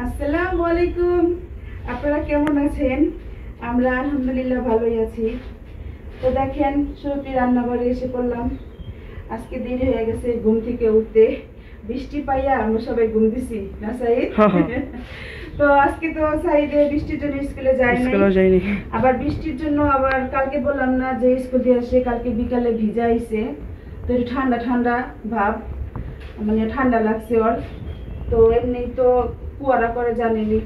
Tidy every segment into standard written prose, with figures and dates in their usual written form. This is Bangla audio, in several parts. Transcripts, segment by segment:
আসসালামু আলাইকুম। আপনারা কেমন আছেন? আমরা আলহামদুলিল্লাহ ভালোই আছি। তো দেখেন শুরুতে রান্নাঘরে এসে পড়লাম। আজকে দেরি হয়ে গেছে ঘুম থেকে উঠতে, বৃষ্টি পাইয়া আমরা সবাই ঘুম দিছি না সাইদ? তো আজকে তো সাইদে বৃষ্টির জন্য স্কুলে যায়নি। আবার বৃষ্টির জন্য আবার কালকে বললাম না যে স্কুল দিয়ে আসে, কালকে বিকালে ভিজা আইছে, তো একটু ঠান্ডা ঠান্ডা ভাব, মানে ঠান্ডা লাগছে ওর। তো এমনি তো কুয়ারা করে জানেনি।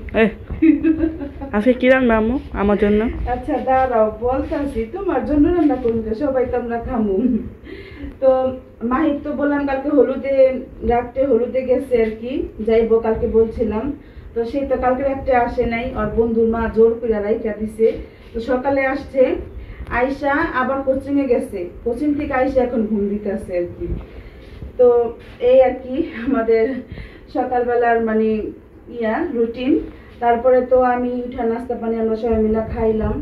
আজকে কি রান্না আম্মু আমার জন্য? আচ্ছা দাঁড়াও বলতাছি, তোমার জন্য রান্না করুন, সবাই তো আমরা খামু। তো মাহির তো বললাম কালকে হলুদে রাখতে, হলুদে গেছে আর কি, যাইবো কালকে বলছিলাম। তো সেই তো কালকে রাখতে আসে নাই, আর বন্ধুর মা জোর করে রাইখা দিছে। তো সকালে আসছে আয়শা, আবার কোচিং এ গেছে, কোচিং থেকে আয়শা এখন ঘুম দিতেছে আর কি। তো এই আর কি আমাদের সকালবেলার মানে রুটিন। তারপরে তো আমি উঠা নাস্তা পানি আমরা সবাই মিলে খাইলাম,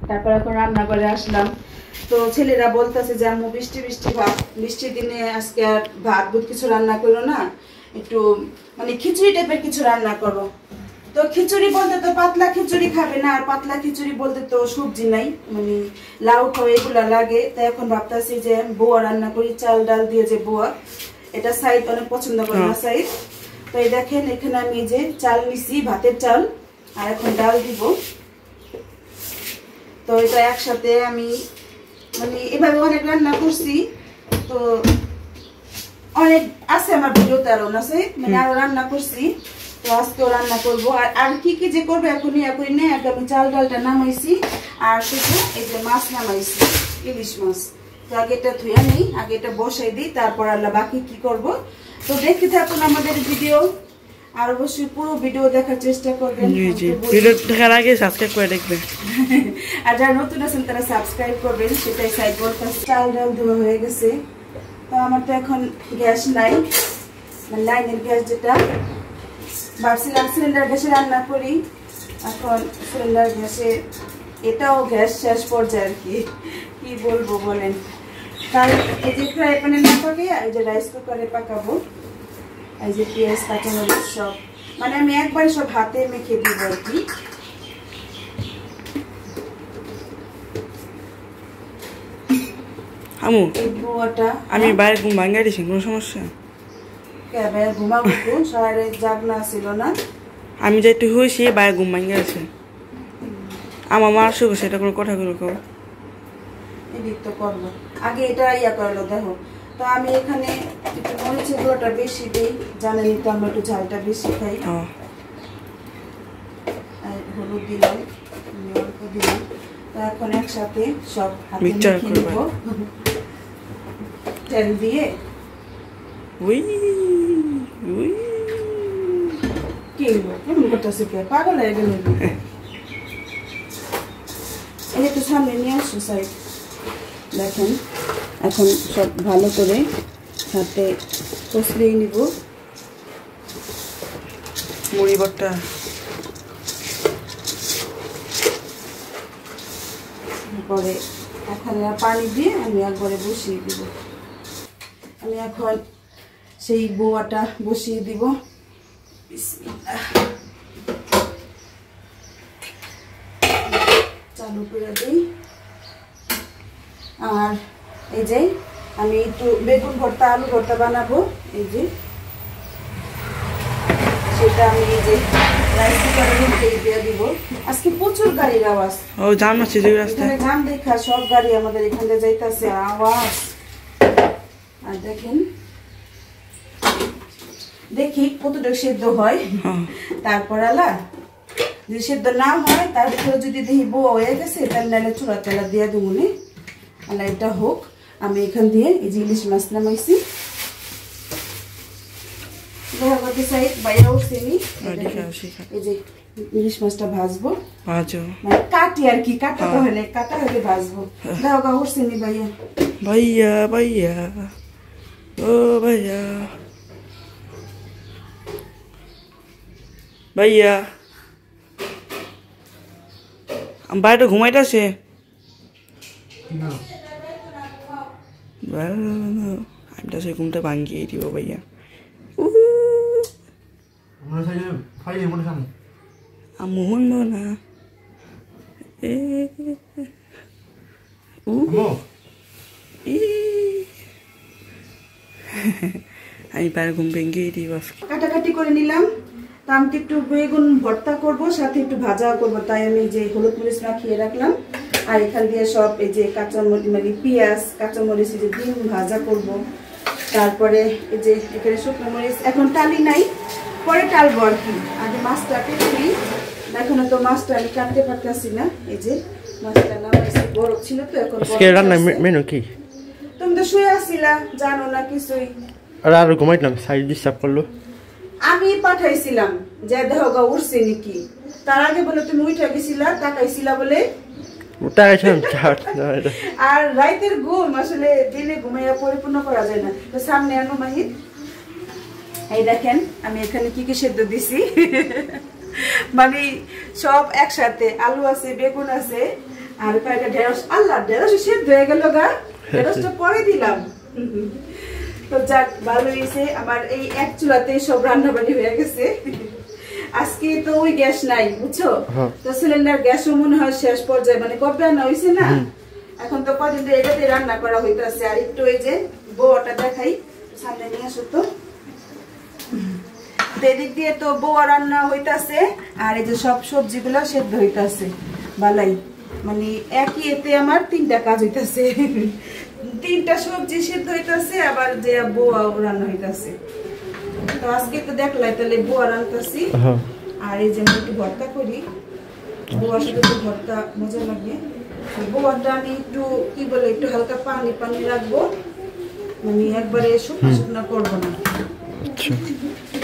তারপর এখন রান্নাঘরে আসলাম। তো ছেলেরা বলতেছে যে আম্মু বৃষ্টি বৃষ্টি ভাব, বৃষ্টির দিনে আজকে আর ভাত ভুত কিছু রান্না করো না, একটু মানে খিচুড়ি টাইপের কিছু রান্না করো। তো খিচুড়ি বলতে তো পাতলা খিচুড়ি খাবে না, আর পাতলা খিচুড়ি বলতে তো সবজি নাই, মানে লাউ খাও এগুলা লাগে। তাই এখন ভাবতেছি যে বোয়া রান্না করি, চাল ডাল দিয়ে যে বোয়া, এটা সাইদ অনেক পছন্দ করে না সাইদ। তো এই দেখেন এখানে আমি যে চাল নিছি, ভাতের চাল, আর এখন ডাল দিব। তো এটা একসাথে আমি মানে এভাবে অনেক রান্না করছি, তো অনেক আছে আমার ভিডিওতে আরো আছে, মানে আরো রান্না করছি। তো আজকেও রান্না করবো, আর কি কি যে করবো এখনই এখনই নেই। আমি চাল ডালটা নামাইছি, আর শুধু এই যে মাছ নামাইছি, ইলিশ মাছ। তো আগে এটা ধুয়ে নেই, আগে এটা বসাই দিই, তারপর আল্লাহ বাকি কি করব। তো দেখতে থাকুন আমাদের ভিডিও, আর অবশ্যই পুরো ভিডিও দেখার চেষ্টা করবেন। ভিডিও দেখার আগে সাবস্ক্রাইব করে দেখবেন, আর যারা নতুন আছেন তারা সাবস্ক্রাইব করবেন, সেটাই সাইড বলতেছে। চাল ডাল ধোয়া হয়ে গেছে। তো আমার তো এখন গ্যাস নাই, মানে লাইনের গ্যাস, যেটা ভাবছিলাম সিলিন্ডার গ্যাসে রান্না করি, এখন সিলিন্ডার গ্যাসে, এটাও গ্যাস শেষ পর্যায়ে আর কি, কি বলবো বলেন। তাই এই যে ফ্রাই প্যানে না পাকিয়ে এই যে রাইস কুকারে পাকাবো। এই যে পেঁয়াজ কাঁচামরিচ সব মানে আমি একবারে সব হাতে মেখে দিব আর কি। আমু আমি হ্যাঁ? বাইরে ঘুম ভাঙ্গা দিছি, কোনো সমস্যা? ঘুমাবো তো, শহরে জাগনা ছিল না। আমি যেটু হয়েছি বাইরে ঘুম ভাঙ্গা আছে, আমার মার শুভ সেটা কোনো কথা গুলো কও। এদিক তো করবো, আগে এটা ইয়া করলো দেখো। তো আমি এখানে একটু মরিচের গুঁড়োটা বেশি দিই, জানেনই তো আমরা একটু ঝালটা বেশি খাই। হলুদ দিলাম, অল্প দিলাম। তো এখন একসাথে সব হাতে মেখে নিব তেল দিয়ে। কি কেমন করতেছে, কে পাগল হয়ে গেল? এই একটু সামনে নিয়ে আসো সাইড। দেখেন এখন সব ভালো করে হাতে কষলিয়ে নিব মুড়ি ভর্তা। পরে এখানে পানি দিয়ে আমি একবারে বসিয়ে দিব। আমি এখন সেই বোয়াটা বসিয়ে দিব। চালু করে দিই। আর এই যে আমি একটু বেগুন ভর্তা আলু ভর্তা বানাবো, এই যে সেটা আমি এই যে রাইস কুকারের মধ্যে দিয়ে দিব। আজকে প্রচুর গাড়ির আওয়াজ, ও জাম আছে যে রাস্তায়, জাম দেখা সব গাড়ি আমাদের এখানে যাইতেছে আওয়াজ। আর দেখেন দেখি কতটুকু সেদ্ধ হয়, তারপর আলা যদি সেদ্ধ না হয় তারপরে যদি দেখি বউ হয়ে গেছে তাহলে নাহলে চুলা তেলা দিয়ে দেবো নি। আল্লাহ এটা হোক। আমি এখান দিয়ে এই যে ইলিশ মাছ নামাইছি, এই যে ইলিশ মাছটা ভাজবো, মানে কাটি আর কি, কাটা তো হলে কাটা হলে ভাজবো। দাও গা উঠছি নি ভাইয়া, ভাইয়া ভাইয়া ও ভাইয়া ভাইয়া বাইরে ঘুমাইতেছে। আমি তো সেই ঘুমটা ভাঙিয়ে দিব ভাইয়া। আম্মু শুনবো না এ আমি বাইরে ঘুম ভেঙে দিব কাটাকাটি করে নিলাম। তা আমি একটু বেগুন ভর্তা করব, সাথে একটু ভাজা করব, তাই আমি যে হলুদ মরিচ মাখিয়ে রাখলাম। আর এখান দিয়ে সব এই যে কাঁচামরিচ মানে পেঁয়াজ কাঁচামরিচ যে ডিম ভাজা করব। তারপরে এই যে এখানে শুকনো মরিচ এখন টালি নাই, পরে টালবো আর কি। আগে মাছটা কেটে এখনো তো মাছটা আমি কাটতে পারতেছি না। এই যে মাছটা নামাইছি, বড় ছিল তো এখন। মেনু কি? তুমি তো শুয়ে আসছিলা, জানো না কিছুই। আর ঘুমাইলাম, সাইজ ডিস্টার্ব করলো। আমি পাঠাইছিলাম যে দেহগা উঠছে নাকি, তার আগে বলে তুমি উঠে গেছিলা, তাকাইছিলা বলে। আর রাতের ঘুম আসলে দিনে ঘুমাইয়া পরিপূর্ণ করা যায় না। তো সামনে আনো মাহিদ, এই দেখেন আমি এখানে কি কি সেদ্ধ দিছি। মানে সব একসাথে, আলু আছে, বেগুন আছে, আর কয়েকটা ঢেঁড়স। আল্লাহ, ঢেঁড়স সেদ্ধ হয়ে গেল গা, ঢেঁড়সটা পরে দিলাম। তো যাক, ভালো হয়েছে। আমার এই এক চুলাতে সব রান্না বান্না হয়ে গেছে। আজকে তো ওই গ্যাস নাই, বুঝছো তো, সিলিন্ডার গ্যাসও মনে হয় শেষ পর্যায়ে, মানে কবে রান্না হয়েছে না, এখন তো কদিন ধরে এটাতে রান্না করা হইতেছে। আর একটু এই যে বউটা দেখাই, সামনে নিয়ে আসো তো। এদিক দিয়ে তো বউয়া রান্না হইতাছে, আর এই যে সব সবজিগুলো সেদ্ধ হইতাছে। বালাই মানে একই এতে আমার তিনটা কাজ হইতাছে। তিনটা সবজি সেদ্ধ হইতাছে, আবার যে বউয়া রান্না হইতাছে। তো আজকে তো দেখলাই তাহলে বউয়া রান্নাছি। আর এই যে একটু ভর্তা করি, বউয়ার সাথে তো ভর্তা মজা লাগে। বউয়াটা আমি একটু কি বলে একটু হালকা পানি পানি রাখবো, মানে একবারে শুকনো শুকনো করবো না।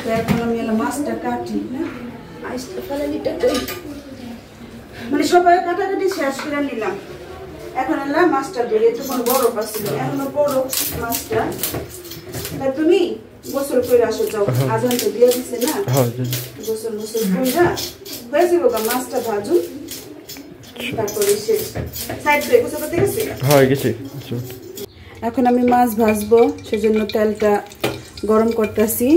তো এখন আমি মাছটা কাটি না, মানে সবাই কাটাকাটি শেষ করে নিলাম। এখন মাছটা ধরে তখন বড় পাচ্ছিল, এখনো বড় মাছটা। তুমি গোসল করে আসো, যাও, আজান তো দিয়ে দিছে না, গোসল গোসল কইরা হয়ে যাবো গা। মাছটা ভাজুন, তারপরে শেষ। সাইড করে গোসল করতে গেছে। এখন আমি মাছ ভাজবো, সেজন্য তেলটা গরম করতেছি।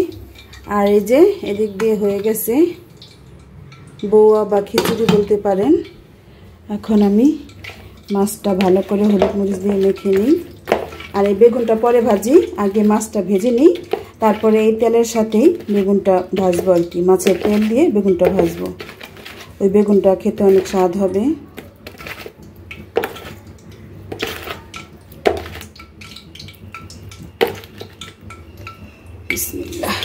আর এই যে এদিক দিয়ে হয়ে গেছে বউয়া বা খিচুড়ি বলতে পারেন। এখন আমি মাছটা ভালো করে হলুদ মরিচ দিয়ে মেখে নিই। আর এই বেগুনটা পরে ভাজি, আগে মাছটা ভেজে নিই, তারপরে এই তেলের সাথেই বেগুনটা ভাজবো আর কি। মাছের তেল দিয়ে বেগুনটা ভাজবো, ওই বেগুনটা খেতে অনেক স্বাদ হবে। বিসমিল্লাহ।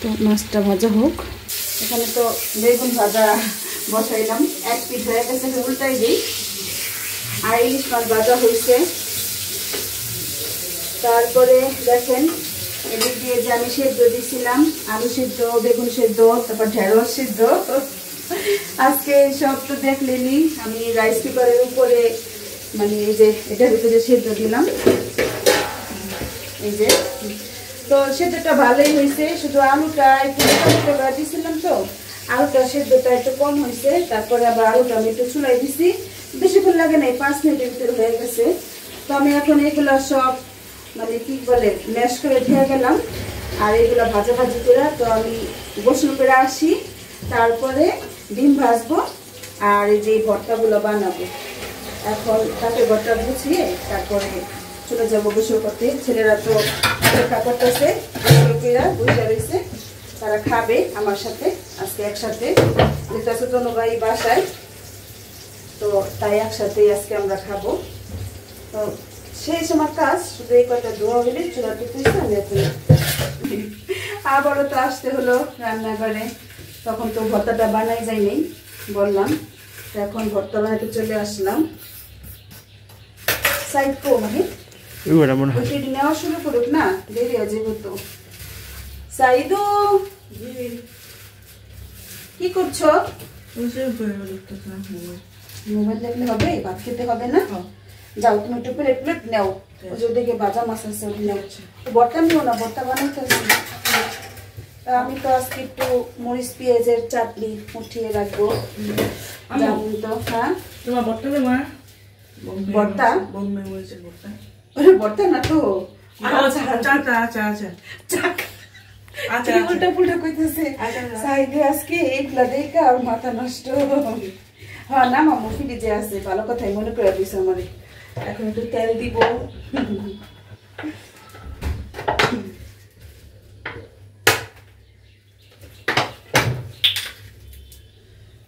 তো মাছটা ভাজা হোক। এখানে তো বেগুন ভাজা বসাইলাম, এক পিঠ হয়ে গেছে, উল্টাই দিই। আর ইলিশ মাছ ভাজা হয়েছে। তারপরে দেখেন এদিক দিয়ে যে আমি সেদ্ধ দিয়েছিলাম, আলু সেদ্ধ, বেগুন সেদ্ধ, তারপর ঢেঁড়স সেদ্ধ। আজকে সব তো দেখলেনি, আমি রাইস কুকারের উপরে মানে এই যে এটার ভিতরে সেদ্ধ দিলাম। এই যে তো সেদ্ধটা ভালোই হয়েছে, শুধু আলুটা একটু দিয়েছিলাম তো আলুটা সেদ্ধটা একটু কম হয়েছে। তারপরে আবার আলুটা আমি একটু চুলাই দিছি, বেশিক্ষণ লাগে নাই, 5 মিনিটের ভিতরে হয়ে গেছে। তো আমি এখন এগুলো সব মানে কি বলে ম্যাশ করে ধুয়ে গেলাম। আর এগুলো ভাজা ভাজি করে তো আমি গোসল করে আসি, তারপরে ডিম ভাজবো আর এই যে ভর্তাগুলো বানাবো। এখন তাকে ভর্তা গুছিয়ে তারপরে চলে যাবো গোসল করতে। ছেলেরা তো অপেক্ষা করতেছে, বুঝে রয়েছে, তারা খাবে আমার সাথে আজকে একসাথে। যেতেছে তনুবাই বাসায়, তো তাই একসাথেই আজকে আমরা খাবো। তো সেই সময় কাজ শুধু এই কয়টা ধোয়া হলে চুলা টিপেছে আমি এখন। আবারও তো আসতে হলো রান্নাঘরে, তখন তো ভর্তাটা বানাই যায়নি বললাম, তো এখন ভর্তা বানাতে চলে আসলাম। সাইড কো মানে নেওয়া শুরু করুক না, দেরি হয়ে যাবো তো। সাইদু কি করছো? মোবাইল দেখলে হবে? ভাত খেতে হবে না? যাও তুমি একটু প্লেট প্লেট নেও, ওদিকে ভাজা মাছ আছে ওটি নেও। ভর্তা নিও না, ভর্তা বানাইতে হবে। আমি তো আজকে একটু মরিচ পেঁয়াজের চাটনি উঠিয়ে রাখবো, জানেন তো। হ্যাঁ তোমার ভর্তা দেবো ভর্তা বোম্বে মরিচের ভর্তা ওরে ভর্তা না তো আচ্ছা আচ্ছা আচ্ছা আচ্ছা আচ্ছা উল্টা পুল্টা কইতেছে আচ্ছা। সাইদে আজকে এইগুলা দেখা আর মাথা নষ্ট হ্যাঁ না মামু ফ্রিজে আছে ভালো কথাই মনে করে দিস আমার এখন একটু তেল দিব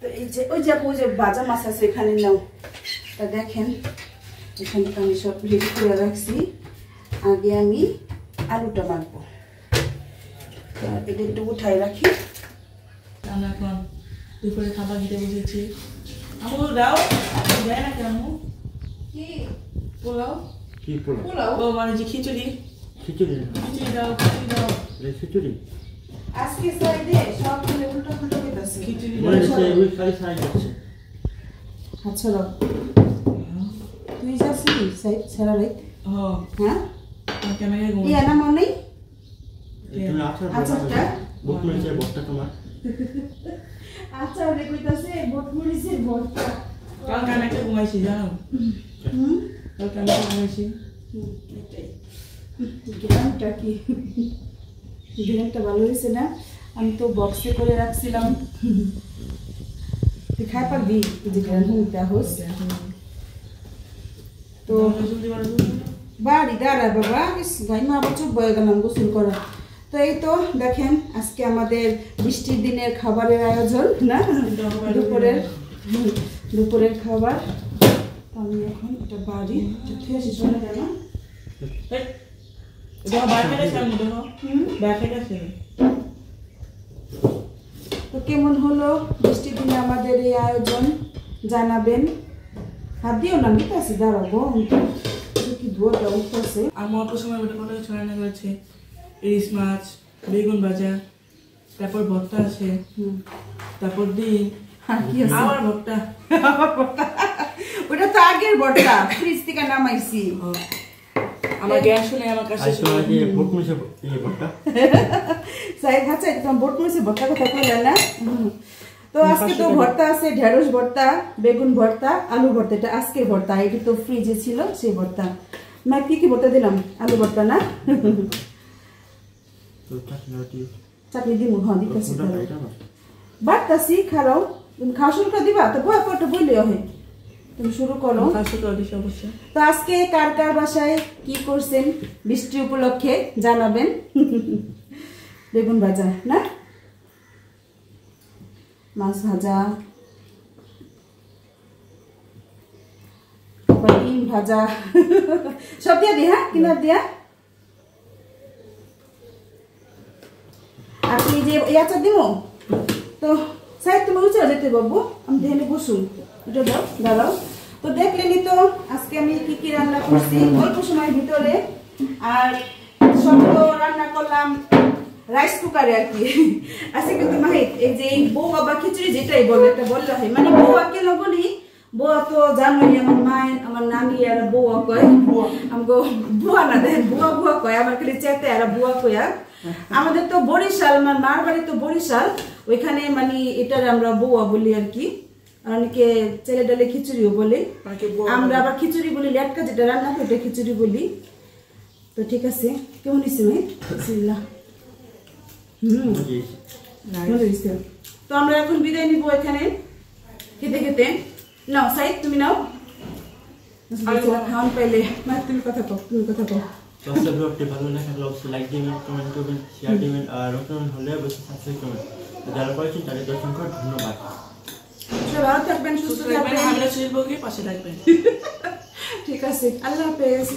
তো এই যে ওই যে আপু যে ভাজা মাছ আছে এখানে নাও তা দেখেন এখানে আমি সব রেডি করে রাখছি আগে আমি আলুটা মাখবো এটা একটু উঠাই রাখি আমরা এখন দুপুরে খাবার খেতে বসেছি আমু দাও দেয় না কেন কি পোলাও কি পোলাও পোলাও ও মানে যে খিচুড়ি খিচুড়ি খিচুড়ি দাও খিচুড়ি দাও খিচুড়ি আজকে সাইডে সব মিলে উল্টা পুল্টা হইতাছে খিচুড়ি মনে দাও হচ্ছে ওই খালি সাইড হচ্ছে আচ্ছা রব তুই যাসনি সাইড সারা রাত হ্যাঁ হ্যাঁ ক্যামেরা ইয়া না মনে তুমি আচার আচারটা? বুক মরিচের ভর্তা তোমার আচ্ছা ওরে কইতাছে বটমরিচের ভর্তা কালকে আমি একটা ঘুমাইছি জানো হুম কালকে আমি একটা ঘুমাইছি এটাই গ্রামটা কি গ্রামটা ভালো হয়েছে না আমি তো বক্সে করে রাখছিলাম তুই খাই পারবি এই যে গ্রাম হুমটা হোস তো বাড়ি দাঁড়া বাবা গাই মা আবার চুপ বয়ে গেলাম গোসল করা তো এই তো দেখেন আজকে আমাদের বৃষ্টির দিনের খাবারের আয়োজন না দুপুরের খাবার তো আমি এখন এটা বাড়ি ঠিক আছে শোনা যায় না দেখো বাইরে গেছে আমি দেখো বাইরে গেছে তো কেমন হলো বৃষ্টির দিনে আমাদের এই আয়োজন জানাবেন হাত দিও না নিতে আসি দাঁড়াবো কি ধোয়াটা উঠতেছে আমি অল্প সময় ওটা কত কিছু রান্না করেছে ইলিশ মাছ বেগুন ভাজা তারপর ভর্তা আছে তারপর ডিম আর কি আছে আবার ভর্তা ওটা তো আগের বড়টা ফ্রিজ থেকে নামাইছি আমার গ্যাস শুনে আমার কাছে আজ তোমার যে বুক মরিচের ভর্তা সাইড হাতে একদম বটমরিচের ভর্তা কথা কইলা না তো আজকে তো ভর্তা আছে ঢেঁড়স ভর্তা বেগুন ভর্তা আলু ভর্তা এটা আজকে ভর্তা এটা তো ফ্রিজে ছিল সেই ভর্তা মা কি ভর্তা দিলাম আলু ভর্তা না তো চাটনি চাটনি দিব হ্যাঁ দিতেছি বাড়তাছি খারাও তুমি খাওয়া শুরু করে দিবা তো বয় পরটা বইলে হয় তুমি শুরু করো কাছে তো দিছে অবশ্যই তো আজকে কার কার বাসায় কি করছেন বৃষ্টি উপলক্ষে জানাবেন বেগুন ভাজা না মাছ ভাজা ডিম ভাজা সব দিয়া দি হ্যাঁ কিনার দিয়া আপনি যে ইয়াচা দিব তো সাইড তুমি উঁচা যেতে বাবু আমি ধ্যানে বসুন এটা দাও দাঁড়াও তো দেখলেনি তো আজকে আমি কি কি রান্না করছি অল্প সময়ের ভিতরে আর সব তো রান্না করলাম রাইস কুকারে আর কি আজকে কিন্তু মাহিত এই যে বউয়া বা খিচুড়ি যেটাই বলে একটা বললে হয় মানে বউয়া কেন বলি বউয়া তো জানোই আমার মায়ের আমার নানি আর বউয়া কয় আমাকে বুয়া না দেন বুয়া বুয়া কয় আমার খালি চেতে আর বুয়া কয়া আমাদের তো বরিশাল আমার মার বাড়ি তো বরিশাল ওইখানে মানে এটার আমরা বউয়া বলি আর কি অনেকে ছেলে ডালে খিচুড়িও বলে আমরা আবার খিচুড়ি বলি লেটকা যেটা রান্না করে খিচুড়ি বলি তো ঠিক আছে কেমন হয়েছে মেয়ে বিসমিল্লাহ তো আমরা এখন বিদায় নিব এখানে খেতে খেতে নাও সাইদ তুমি নাও খাওয়ান পাইলে তুমি কথা কও তো আজকে ভিডিওটি ভালো লাগলে অবশ্যই লাইক দিবেন কমেন্ট করবেন শেয়ার দিবেন আর নতুন হলে অবশ্যই সাবস্ক্রাইব করবেন যারা করেছেন তাদের অসংখ্য ধন্যবাদ সবাই ভালো থাকবেন সুস্থ থাকবেন আমরা চলবো কি পাশে থাকবেন ঠিক আছে আল্লাহ হাফেজ